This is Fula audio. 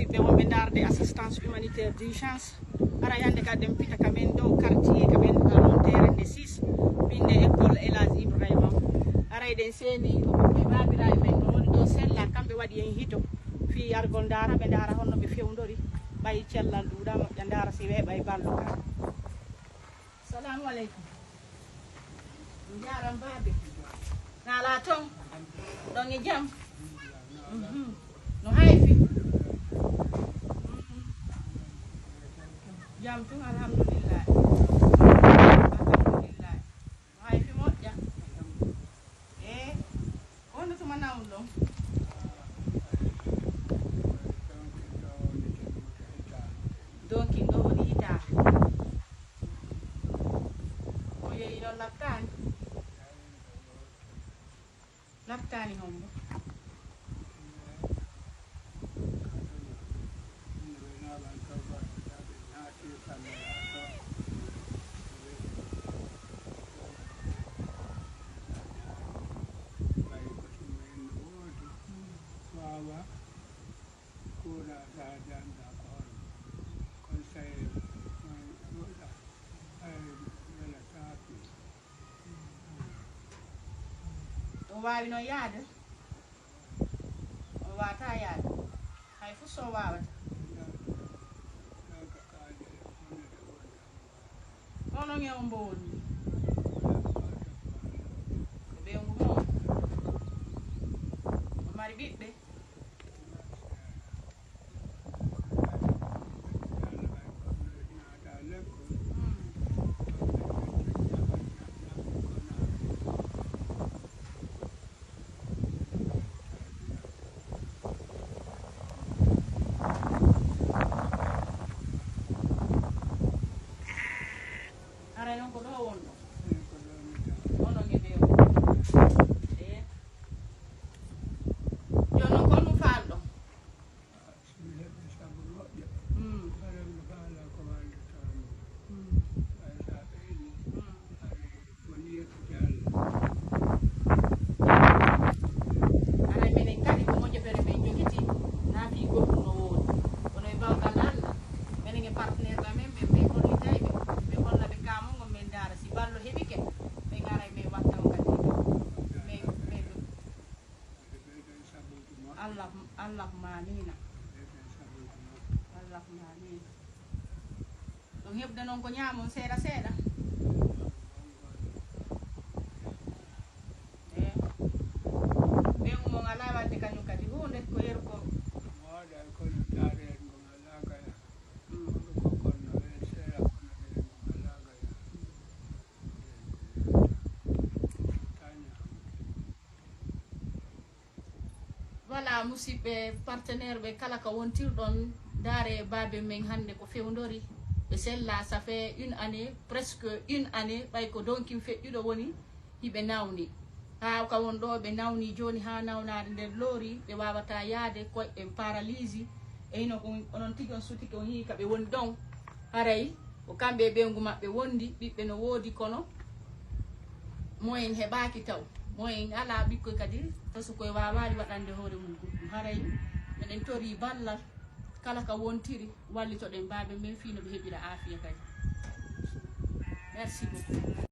musidɓe wonɓe darde assistance humanitaire d'urgence ara yande kadden pita kamen dow quartier kamen ɗon terende 6 binde école Elhadji Ibrahima arayden seeni ɓe babiraɓe men no woni ɗo sella kamɓe waɗi hen hito fi argol dara ɓe dara honno ɓe fewdori ɓayi cellal ɗuuɗa moƴƴa dara si weeɓa e ballo ka. Assalamu aleykum jaram babe nala ton ɗon e jaam no hayfi jam tun alhamdulillah alhamdulillah no hayfi moƴƴa e wonde tuma nawol ɗon donkin ɗo woni hitare o yeeyi ɗon laftani hombo o wawi noon yaade o wata yaade hay fo so wawata onon e o mbo wonni ko ɓeyngu mo o mari ɓiɓɓe ara non ko ɗo wonɗo onon e ɓeyngu e jonon kon ɗum falɗo ara minen kadi ko moƴƴopere men jogiti naafi goɗɗum no woodi kono e bawgal Allah minen e partenaire ɓe men ɓe hollitayɓe ɓe holla ɓe kamongo men dara si ballo heɓike ɓe gara men wattan kadi men allahumma amina allahumma amina ɗum heɓde noon ko ñamon seeɗa seeɗa e ɓeyngu mon ala wadde kañum kadi hunde ko yeru ko voilà musidɓe partenaire ɓe kala ko wontirɗon daare babe men hande ko fewdori ɓe sella ça fait une année presque une année ɓay ko donkin feƴƴuɗo woni hiɓe nawni ha ka won ɗo ɓe nawni joni ha nawnade nder loori ɓe wawata yaade koyeɓe paralysie e hino ko onon tigui on sutiki on hii kaɓe woni ɗon haray ko kamɓe e ɓeyngu maɓɓe wondi ɓiɓɓe no woodi kono moyen heɓaki taw moyen ala ɓikkoy kadi tasu koye wawani waɗande hoore mum goɗɗum haray meɗen tori ballal kala ka wontiri wallitoɗen baɓe men fino ɓe heɓira afiya kadi merci beaucoup.